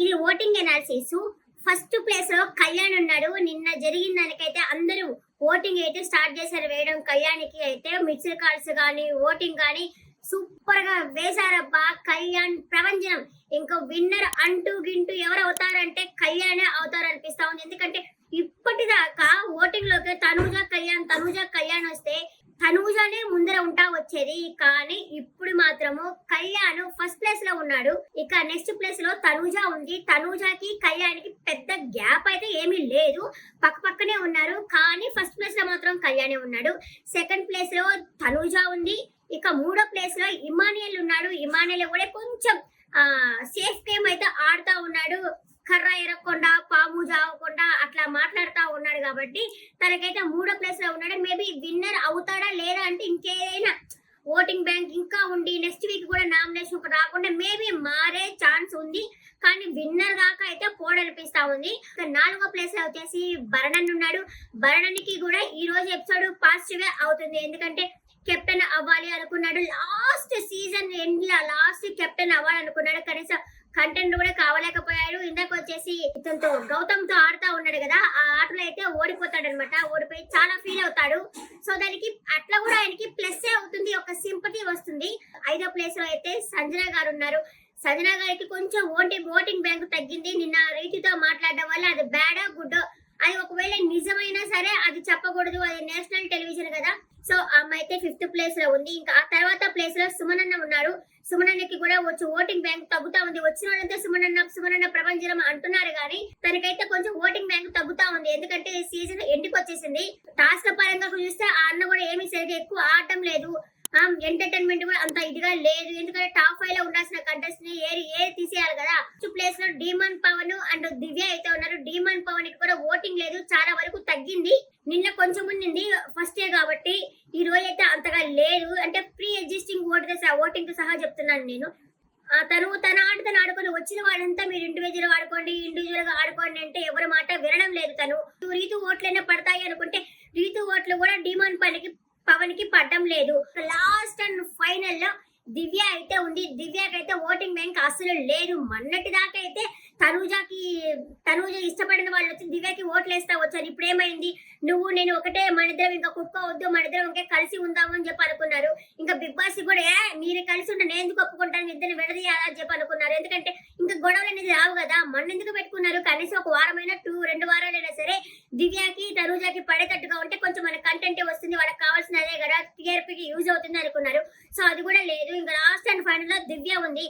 ఇది voting analysis. First place లో కళ్యాణ్ ఉన్నాడు. నిన్న జరిగిన దానికైతే అందరూ ఓటింగ్ అయితే స్టార్ట్ చేశారు వేయడం. కళ్యాణ్కి అయితే మిక్స్డ్ కాల్స్ కానీ ఓటింగ్ కానీ సూపర్ గా వేశారబ్బా. కళ్యాణ్ ప్రభంజనం. ఇంకా విన్నర్ అంటూ గింటూ ఎవరు అవుతారంటే కళ్యాణే అవుతారు అనిపిస్తా ఉంది. ఎందుకంటే ఇప్పటిదాకా ఓటింగ్ లోకి తనూజ కళ్యాణ్ వస్తే తనూజనే ముందర ఉంటా వచ్చేది. కానీ ఇప్పుడు మాత్రము కళ్యాణ్ ఫస్ట్ ప్లేస్ లో ఉన్నాడు. ఇక నెక్స్ట్ ప్లేస్ లో తనూజ ఉంది. తనూజకి కళ్యాణ్కి పెద్ద గ్యాప్ అయితే ఏమీ లేదు, పక్క పక్కనే ఉన్నారు. కానీ ఫస్ట్ ప్లేస్ లో మాత్రం కళ్యాణే ఉన్నాడు. సెకండ్ ప్లేస్ లో తనూజ ఉంది. ఇక మూడో ప్లేస్ లో ఇమానియల్ ఉన్నాడు. ఇమానియల్ కూడా కొంచెం సేఫ్ గేమ్ అయితే ఆడుతా ఉన్నాడు. కర్ర ఎరగకుండా పాము జావకుండా అట్లా మాట్లాడుతా ఉన్నాడు కాబట్టి తనకైతే మూడో ప్లేస్ లో ఉన్నాడు. మేబీ విన్నర్ అవుతాడా లేదా అంటే ఇంకేదైనా ఓటింగ్ బ్యాంక్ ఇంకా ఉండి నెక్స్ట్ వీక్ కూడా నామినేషన్ రాకుండా మేబీ మారే ఛాన్స్ ఉంది. కానీ విన్నర్ దాకా అయితే పోడనిపిస్తా ఉంది. నాలుగో ప్లేస్ లో వచ్చేసి భరణన్ ఉన్నాడు. భరణన్కి కూడా ఈ రోజు ఎపిసోడ్ పాజిటివ్ అవుతుంది. ఎందుకంటే కెప్టెన్ అవ్వాలి అనుకున్నాడు. లాస్ట్ సీజన్ ఎండ్ లా లాస్ట్ కెప్టెన్ అవ్వాలనుకున్నాడు. కనీసం కంటెంట్ కూడా కావలేకపోయాడు. ఇందాక వచ్చేసి ఇతనితో గౌతమ్ తో ఆడుతా ఉన్నాడు కదా, ఆ ఆటలో అయితే ఓడిపోతాడు అనమాట. ఓడిపోయి చాలా ఫీల్ అవుతాడు. సో దానికి అట్లా కూడా ఆయనకి ప్లస్ అవుతుంది, ఒక సింపతి వస్తుంది. ఐదో ప్లేస్ లో అయితే సంజన గారు ఉన్నారు. సంజన గారికి కొంచెం ఓటింగ్ బ్యాంక్ తగ్గింది. నిన్న రీతితో మాట్లాడడం వల్ల అది బ్యాడో గుడ్ అది ఒకవేళ నిజమైనా సరే అది చెప్పకూడదు, అది నేషనల్ టెలివిజన్ కదా. సో ఆమె అయితే ఫిఫ్త్ ప్లేస్ లో ఉంది. ఇంకా ఆ తర్వాత ప్లేస్ లో సుమనన్న ఉన్నారు. సుమనన్నకి కూడా వచ్చి ఓటింగ్ బ్యాంక్ తగ్గుతా ఉంది. వచ్చిన వాళ్ళంతా సుమనన్న ప్రభంజనం అంటున్నారు కానీ తనకైతే కొంచెం ఓటింగ్ బ్యాంక్ తగ్గుతా ఉంది. ఎందుకంటే సీజన్ ఎండ్కి వచ్చేసింది. టాస్క్ పరంగా చూస్తే ఆ అన్న కూడా ఏమీ సరిగ్గా ఎక్కువ ఆడటం లేదు. ఎంటర్టైన్మెంట్ కూడా అంత ఇదిగా లేదు. ఎందుకంటే టాప్ 5 లో ఉండాల్సిన కంటెస్ట్ ని ఏరి తీసేయాలి కదా. ఫస్ట్ ప్లేస్ లో డీమన్ పవన్ అండ్ దివ్య అయితే ఉన్నారు. డీమన్ పవన్ కి కూడా ఓటింగ్ లేదు, చాలా వరకు తగ్గింది. నిన్న కొంచెం ఉండింది ఫస్ట్ డే కాబట్టి, ఈ రోజు అయితే అంతగా లేదు. అంటే ప్రీ ఎగ్జిస్టింగ్ ఓటింగ్ తో సహా చెప్తున్నాను నేను. తన ఆట తను ఆడుకొని వచ్చిన వాళ్ళంతా మీరు ఇండివిజువల్ గా ఆడుకోండి అంటే ఎవరి మాట వినడం లేదు. తను రీతు ఓట్లైనా పడతాయి అనుకుంటే రీతు ఓట్లు కూడా డీమన్ పవన్ కి పడ్డం లేదు. లాస్ట్ అండ్ ఫైనల్ లో దివ్య అయితే ఉంది. దివ్యకైతే ఓటింగ్ బ్యాంక్ అసలు లేదు. మొన్నటి దాకా అయితే తనూజ ఇష్టపడిన వాళ్ళు వచ్చి దివ్యకి ఓట్లు వేస్తా వచ్చారు. ఇప్పుడు ఏమైంది, నువ్వు నేను ఒకటే, మన ఇద్దరం ఇంకా కుట్టుకోవద్దు, మన ఇద్దరం ఇంకే కలిసి ఉందాము అని చెప్పి అనుకున్నారు. ఇంకా బిగ్ బాస్ కూడా మీరు కలిసి ఉంటే నేను ఎందుకు ఒప్పుకుంటాను, ఇద్దరిని విడదీయాలని చెప్పి అనుకున్నారు. ఎందుకంటే ఇంకా గొడవలు అనేది రావు కదా. మొన్న ఎందుకు పెట్టుకున్నారు, కనీసం ఒక వారమైనా 2 వారాలైనా సరే దివ్యకి తనూజకి పడేటట్టుగా ఉంటే కొంచెం మన కంటెంట్ వస్తుంది, వాళ్ళకి కావాల్సిన అదే కదా, టీఆర్పీకి యూజ్ అవుతుంది అనుకున్నారు. సో అది కూడా లేదు. ఇంకా లాస్ట్ అండ్ ఫైనల్ లో దివ్య ఉంది.